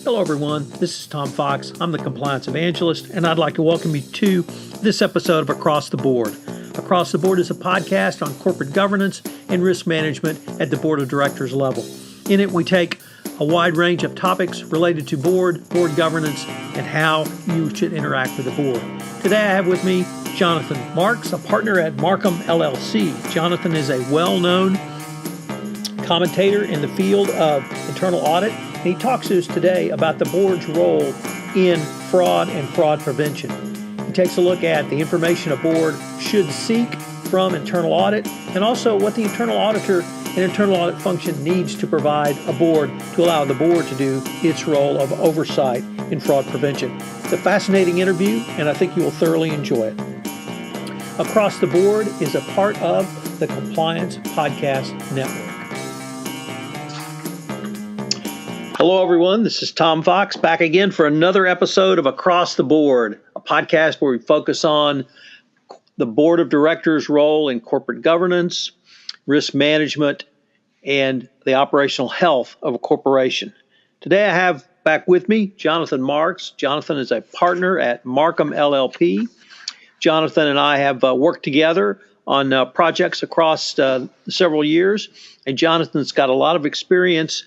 Hello, everyone. This is Tom Fox. I'm the Compliance Evangelist, and I'd like to welcome you to this episode of Across the Board. Across the Board is a podcast on corporate governance and risk management at the board of directors level. In it, we take a wide range of topics related to board governance, and how you should interact with the board. Today, I have with me Jonathan Marks, a partner at Marcum LLC. Jonathan is a well-known commentator in the field of internal audit, and he talks to us today about the board's role in fraud and fraud prevention. He takes a look at the information a board should seek from internal audit, and also what the internal auditor and internal audit function needs to provide a board to allow the board to do its role of oversight in fraud prevention. It's a fascinating interview, and I think you will thoroughly enjoy it. Across the Board is a part of the Compliance Podcast Network. Hello, everyone. This is Tom Fox back again for another episode of Across the Board, a podcast where we focus on the board of directors' role in corporate governance, risk management, and the operational health of a corporation. Today I have back with me Jonathan Marks. Jonathan is a partner at Marcum LLP. Jonathan and I have worked together on projects across several years, and Jonathan's got a lot of experience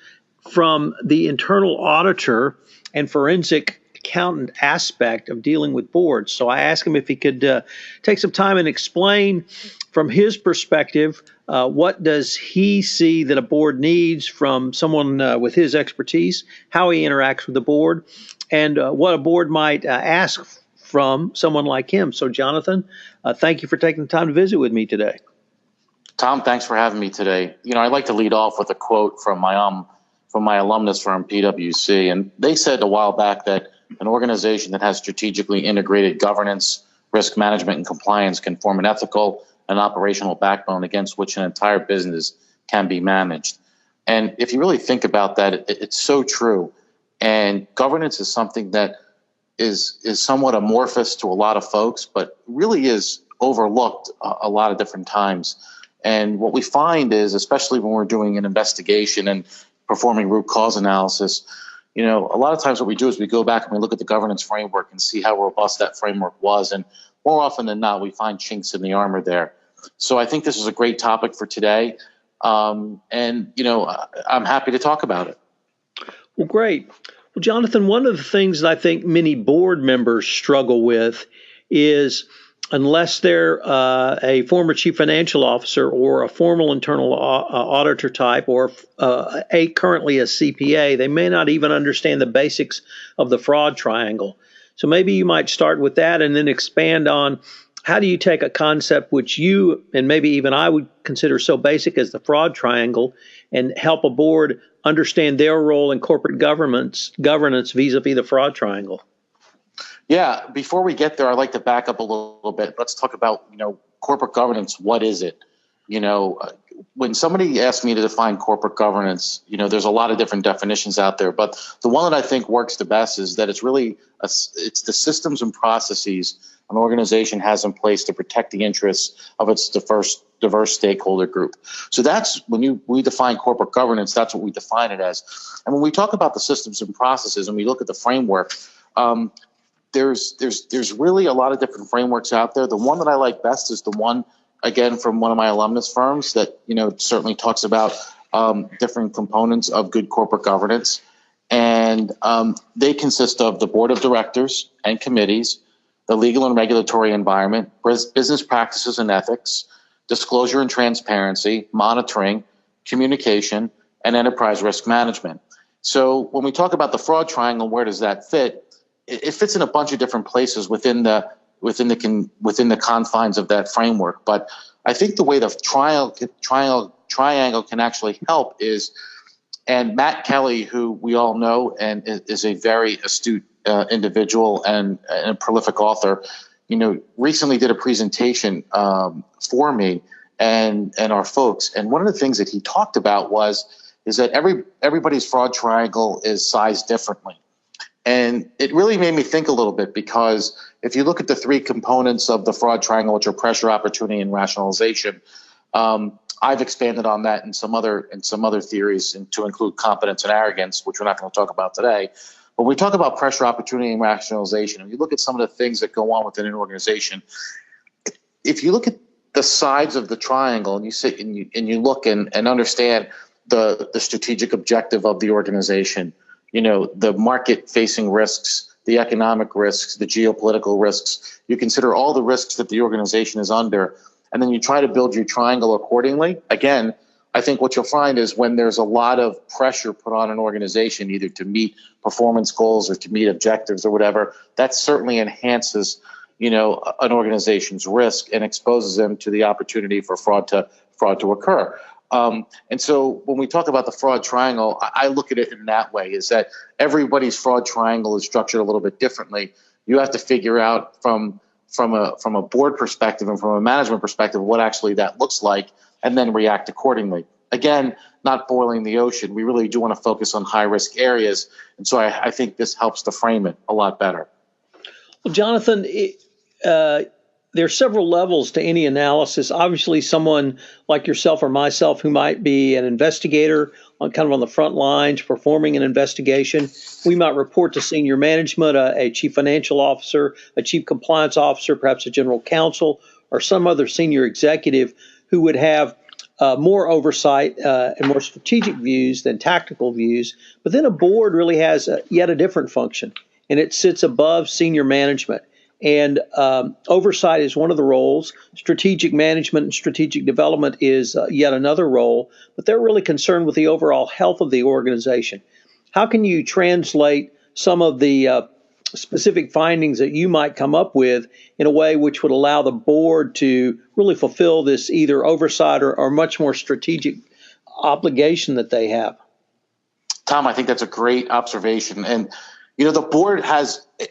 from the internal auditor and forensic accountant aspect of dealing with boards. So I asked him if he could take some time and explain from his perspective what does he see that a board needs from someone with his expertise, how he interacts with the board, and what a board might ask from someone like him. So Jonathan, thank you for taking the time to visit with me today. Tom, thanks for having me today. You know, I'd like to lead off with a quote from my alumnus firm, PwC, and they said a while back that an organization that has strategically integrated governance, risk management, and compliance can form an ethical and operational backbone against which an entire business can be managed. And if you really think about that, it's so true. And governance is something that is somewhat amorphous to a lot of folks, but really is overlooked a lot of different times. And what we find is, especially when we're doing an investigation and performing root cause analysis, you know, a lot of times what we do is we go back and we look at the governance framework and see how robust that framework was. And more often than not, we find chinks in the armor there. So I think this is a great topic for today. And, you know, I'm happy to talk about it. Well, great. Well, Jonathan, one of the things that I think many board members struggle with is, unless they're a former chief financial officer or a formal internal auditor type, or currently a CPA, they may not even understand the basics of the fraud triangle. So maybe you might start with that and then expand on how do you take a concept which you, and maybe even I, would consider so basic as the fraud triangle, and help a board understand their role in corporate governance vis-a-vis the fraud triangle. Yeah, before we get there, I'd like to back up a little bit. Let's talk about, you know, corporate governance. What is it? You know, when somebody asks me to define corporate governance, you know, there's a lot of different definitions out there. But the one that I think works the best is that it's really it's the systems and processes an organization has in place to protect the interests of its diverse stakeholder group. So that's when we define corporate governance, that's what we define it as. And when we talk about the systems and processes and we look at the framework, there's really a lot of different frameworks out there. The one that I like best is the one, again, from one of my alumnus firms that, you know, certainly talks about different components of good corporate governance. And they consist of the board of directors and committees, the legal and regulatory environment, business practices and ethics, disclosure and transparency, monitoring, communication, and enterprise risk management. So when we talk about the fraud triangle, where does that fit? It fits in a bunch of different places within the confines of that framework. But I think the way the triangle can actually help is, and Matt Kelly, who we all know and is a very astute individual and a prolific author, you know, recently did a presentation for me and our folks. And one of the things that he talked about is that everybody's fraud triangle is sized differently. And it really made me think a little bit, because if you look at the three components of the fraud triangle, which are pressure, opportunity, and rationalization, I've expanded on that in some other theories, and to include competence and arrogance, which we're not going to talk about today. when we talk about pressure, opportunity, and rationalization, and you look at some of the things that go on within an organization, if you look at the sides of the triangle and you sit and you look and understand the strategic objective of the organization, the market facing risks, the economic risks, the geopolitical risks, you consider all the risks that the organization is under, and then you try to build your triangle accordingly. Again, I think what you'll find is when there's a lot of pressure put on an organization, either to meet performance goals or to meet objectives or whatever, that certainly enhances, an organization's risk and exposes them to the opportunity for fraud to occur. And so when we talk about the fraud triangle, I look at it in that way, is that everybody's fraud triangle is structured a little bit differently. You have to figure out from a board perspective and from a management perspective what actually that looks like, and then react accordingly. Again, not boiling the ocean. We really do want to focus on high risk areas. And so I think this helps to frame it a lot better. Well, Jonathan, there are several levels to any analysis. Obviously, someone like yourself or myself who might be an investigator on the front lines performing an investigation, we might report to senior management, a chief financial officer, a chief compliance officer, perhaps a general counsel, or some other senior executive who would have more oversight and more strategic views than tactical views. But then a board really has yet a different function, and it sits above senior management. And oversight is one of the roles. Strategic management and strategic development is yet another role, but they're really concerned with the overall health of the organization. How can you translate some of the specific findings that you might come up with in a way which would allow the board to really fulfill this either oversight or much more strategic obligation that they have? Tom, I think that's a great observation. And the board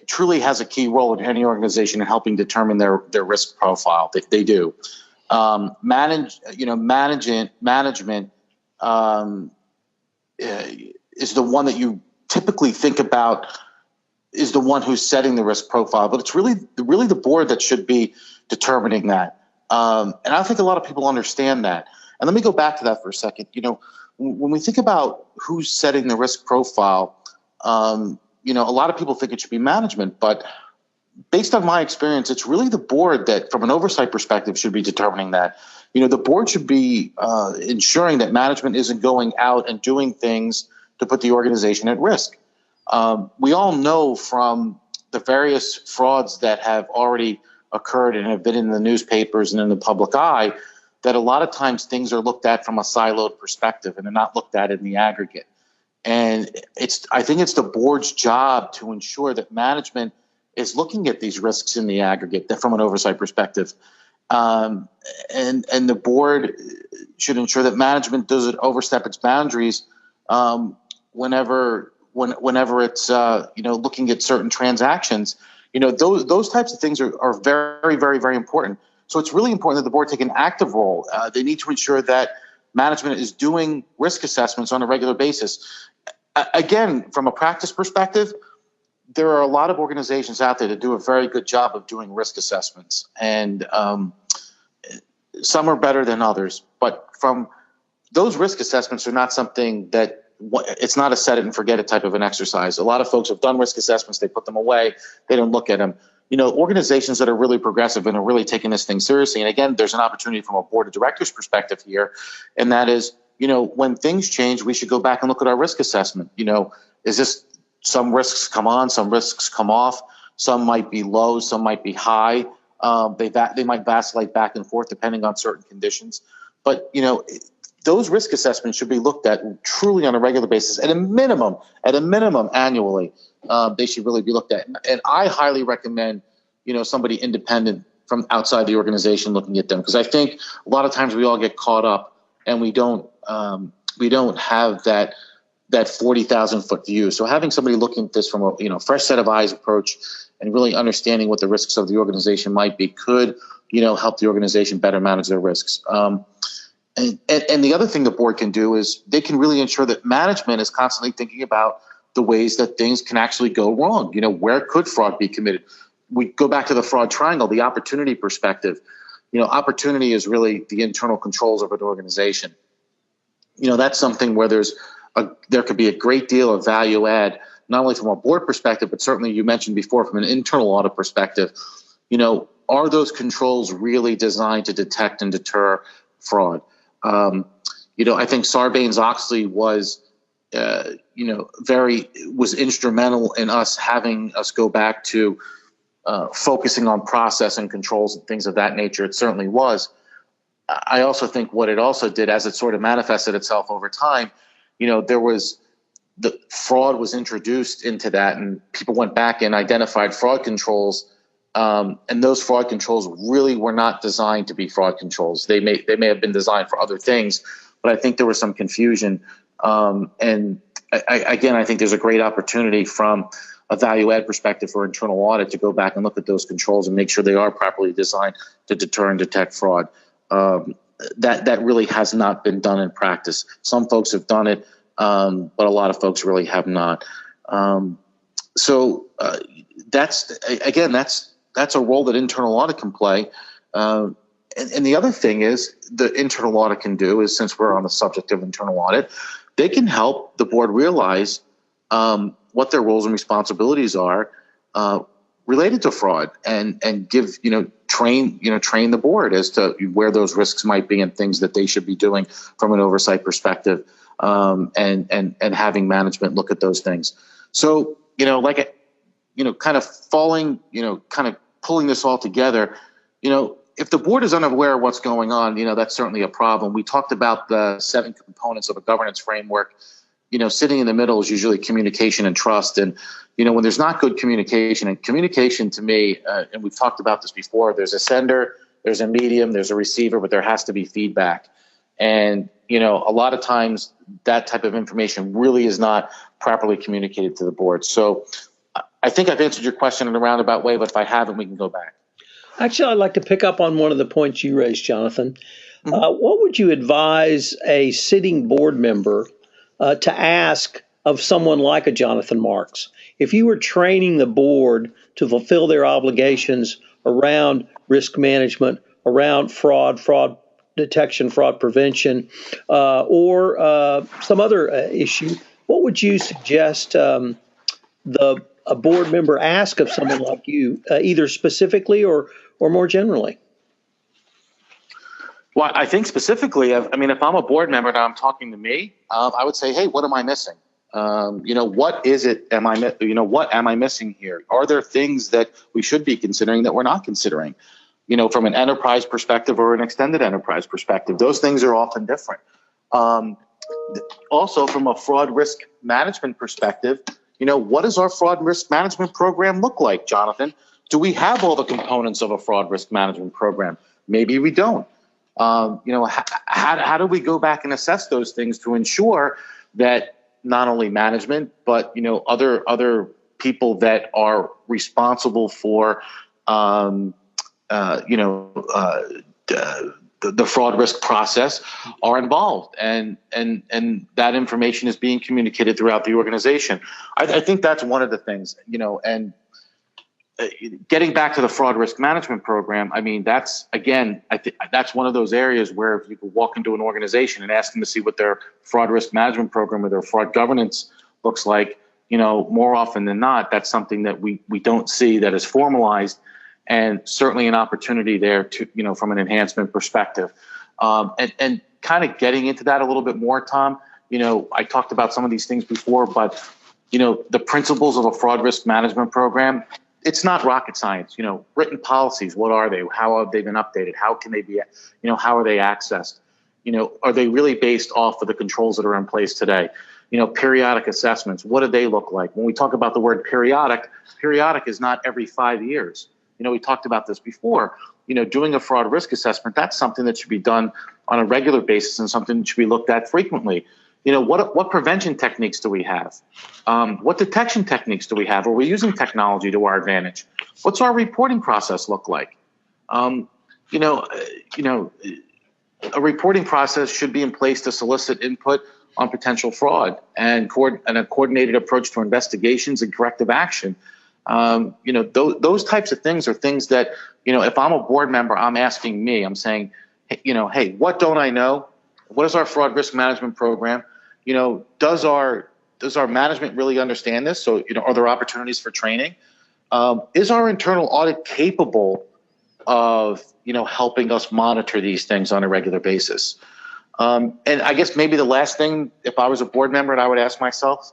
truly has a key role in any organization in helping determine their risk profile. They do. Management is the one that you typically think about is the one who's setting the risk profile, but it's really the board that should be determining that. And I think a lot of people understand that. And let me go back to that for a second. When we think about who's setting the risk profile, a lot of people think it should be management, but based on my experience, it's really the board that, from an oversight perspective, should be determining that. The board should be ensuring that management isn't going out and doing things to put the organization at risk. We all know from the various frauds that have already occurred and have been in the newspapers and in the public eye that a lot of times things are looked at from a siloed perspective and they're not looked at in the aggregate. And I think it's the board's job to ensure that management is looking at these risks in the aggregate from an oversight perspective. And the board should ensure that management doesn't overstep its boundaries whenever it's looking at certain transactions. Those types of things are very, very, very important. So it's really important that the board take an active role. They need to ensure that management is doing risk assessments on a regular basis. Again, from a practice perspective, there are a lot of organizations out there that do a very good job of doing risk assessments, and some are better than others. But from those risk assessments are not something that it's not a set it and forget it type of an exercise. A lot of folks have done risk assessments, they put them away, they don't look at them. Organizations that are really progressive and are really taking this thing seriously. And again, there's an opportunity from a board of directors perspective here, and that is, when things change, we should go back and look at our risk assessment. Is this some risks come on, some risks come off, some might be low, some might be high. They might vacillate back and forth depending on certain conditions. But, those risk assessments should be looked at truly on a regular basis, at a minimum annually. They should really be looked at. And I highly recommend, somebody independent from outside the organization looking at them, because I think a lot of times we all get caught up and we don't have that 40,000 foot view. So having somebody looking at this from a fresh set of eyes approach and really understanding what the risks of the organization might be could help the organization better manage their risks. And the other thing the board can do is they can really ensure that management is constantly thinking about the ways that things can actually go wrong. Where could fraud be committed? We go back to the fraud triangle, the opportunity perspective. Opportunity is really the internal controls of an organization. That's something where there could be a great deal of value add not only from a board perspective, but certainly you mentioned before from an internal audit perspective, are those controls really designed to detect and deter fraud? I think Sarbanes-Oxley was instrumental in having us go back to focusing on process and controls and things of that nature. It certainly was. I also think what it also did, as it sort of manifested itself over time, the fraud was introduced into that, and people went back and identified fraud controls, and those fraud controls really were not designed to be fraud controls. They may have been designed for other things, but I think there was some confusion. And I think there's a great opportunity from a value add perspective for internal audit to go back and look at those controls and make sure they are properly designed to deter and detect fraud. That really has not been done in practice. Some folks have done it, but a lot of folks really have not. So that's a role that internal audit can play. And the other thing is the internal audit can do is, since we're on the subject of internal audit, they can help the board realize what their roles and responsibilities are related to fraud, and give train the board as to where those risks might be and things that they should be doing from an oversight perspective, and having management look at those things. So kind of pulling this all together, if the board is unaware of what's going on, that's certainly a problem. We talked about the 7 components of a governance framework. Sitting in the middle is usually communication and trust. And, when there's not good communication, and communication to me, and we've talked about this before, there's a sender, there's a medium, there's a receiver, but there has to be feedback. And, a lot of times that type of information really is not properly communicated to the board. So I think I've answered your question in a roundabout way, but if I haven't, we can go back. Actually, I'd like to pick up on one of the points you raised, Jonathan. Mm-hmm. What would you advise a sitting board member to ask of someone like a Jonathan Marks? If you were training the board to fulfill their obligations around risk management, around fraud detection, fraud prevention, or some other issue, what would you suggest a board member ask of someone like you, either specifically or more generally? Well, I think specifically, if I'm a board member and I'm talking to me, I would say, hey, what am I missing? What is it? What am I missing here? Are there things that we should be considering that we're not considering? From an enterprise perspective or an extended enterprise perspective, those things are often different. Also, from a fraud risk management perspective, what does our fraud risk management program look like, Jonathan? Do we have all the components of a fraud risk management program? Maybe we don't. How do we go back and assess those things to ensure that not only management, but other people that are responsible for the fraud risk process are involved, and that information is being communicated throughout the organization. I think that's one of the things, and getting back to the fraud risk management program, that's one of those areas where if you could walk into an organization and ask them to see what their fraud risk management program or their fraud governance looks like, more often than not, that's something that we don't see that is formalized, and certainly an opportunity there to, from an enhancement perspective. And kind of getting into that a little bit more, Tom, I talked about some of these things before, but, the principles of a fraud risk management program, it's not rocket science. Written policies, what are they? How have they been updated? How can they be, how are they accessed? Are they really based off of the controls that are in place today? Periodic assessments, what do they look like? When we talk about the word periodic is not every 5 years. We talked about this before. Doing a fraud risk assessment, that's something that should be done on a regular basis and something that should be looked at frequently. What prevention techniques do we have? What detection techniques do we have? Are we using technology to our advantage? What's our reporting process look like? A reporting process should be in place to solicit input on potential fraud and a coordinated approach to investigations and corrective action. Those types of things are things that, if I'm a board member, I'm asking me, I'm saying, hey, what don't I know? What is our fraud risk management program? Does our does our management really understand this? So, are there opportunities for training? Is our internal audit capable of, helping us monitor these things on a regular basis? And I guess maybe the last thing, if I was a board member, and I would ask myself,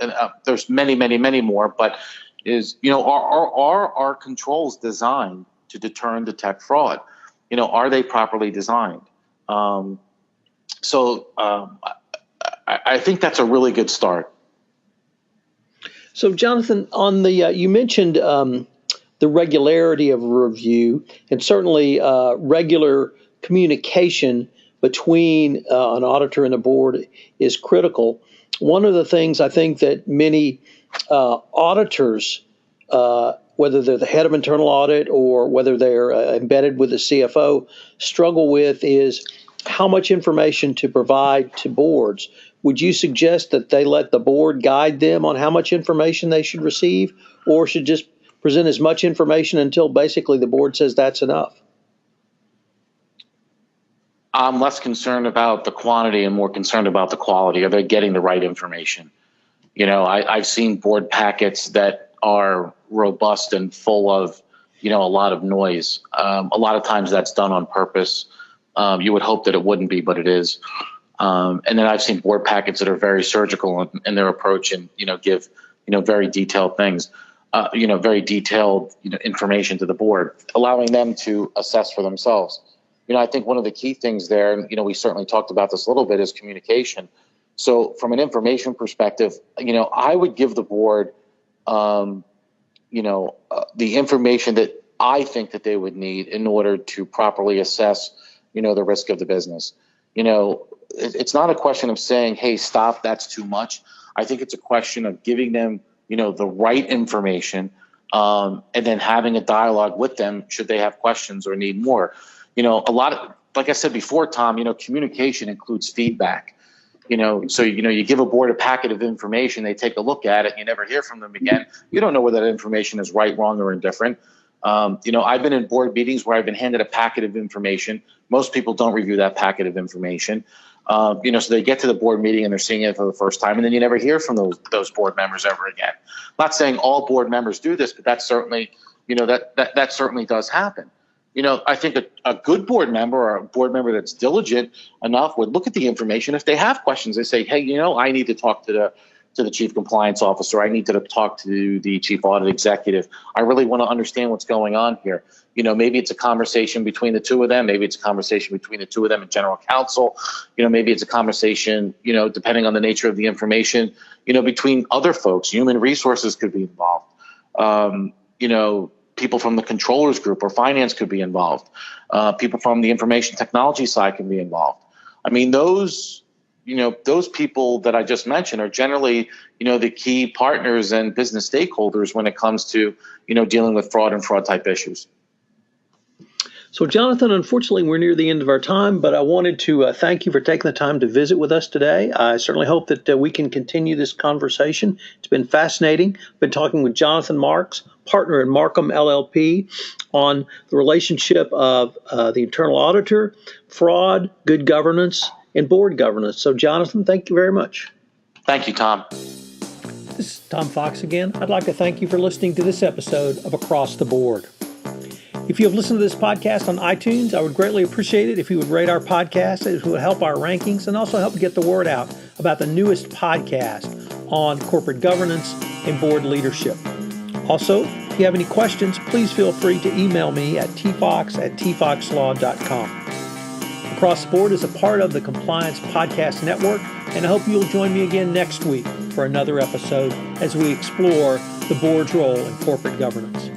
and there's many, many, many more, but is, are our controls designed to deter and detect fraud? Are they properly designed? I think that's a really good start. So, Jonathan, on the you mentioned the regularity of review, and certainly regular communication between an auditor and the board is critical. One of the things I think that many auditors, whether they're the head of internal audit or whether they're embedded with the CFO, struggle with is how much information to provide to boards. Would you suggest that they let the board guide them on how much information they should receive, or should just present as much information until basically the board says that's enough? I'm less concerned about the quantity and more concerned about the quality. Are they getting the right information? I've seen board packets that are robust and full of, a lot of noise. A lot of times that's done on purpose. You would hope that it wouldn't be, but it is. And then I've seen board packets that are very surgical in their approach and, give, very detailed things, very detailed, information to the board, allowing them to assess for themselves. I think one of the key things there, and, we certainly talked about this a little bit, is communication. So from an information perspective, I would give the board, the information that I think that they would need in order to properly assess, the risk of the business. It's not a question of saying, hey, stop, that's too much. I think it's a question of giving them, the right information, and then having a dialogue with them should they have questions or need more. A lot of, like I said before, Tom, communication includes feedback. So, you give a board a packet of information, they take a look at it, you never hear from them again. You don't know whether that information is right, wrong, or indifferent. I've been in board meetings where I've been handed a packet of information. Most people don't review that packet of information. So they get to the board meeting and they're seeing it for the first time, and then you never hear from those board members ever again. I'm not saying all board members do this, but that's certainly, that certainly does happen. I think a good board member or a board member that's diligent enough would look at the information. If they have questions, they say, hey, I need to talk to the chief compliance officer. I need to talk to the chief audit executive. I really want to understand what's going on here. Maybe it's a conversation between the two of them. Maybe it's a conversation between the two of them and general counsel. Maybe it's a conversation, depending on the nature of the information, between other folks. Human resources could be involved. People from the controllers group or finance could be involved. People from the information technology side can be involved. I mean, those people that I just mentioned are generally, the key partners and business stakeholders when it comes to, dealing with fraud and fraud type issues. So, Jonathan, unfortunately, we're near the end of our time, but I wanted to thank you for taking the time to visit with us today. I certainly hope that we can continue this conversation. It's been fascinating. I've been talking with Jonathan Marks, partner at Markham LLP, on the relationship of the internal auditor, fraud, good governance, and board governance. So, Jonathan, thank you very much. Thank you, Tom. This is Tom Fox again. I'd like to thank you for listening to this episode of Across the Board. If you have listened to this podcast on iTunes, I would greatly appreciate it if you would rate our podcast. It would help our rankings and also help get the word out about the newest podcast on corporate governance and board leadership. Also, if you have any questions, please feel free to email me at tfox@tfoxlaw.com. Across the Board is a part of the Compliance Podcast Network, and I hope you'll join me again next week for another episode as we explore the board's role in corporate governance.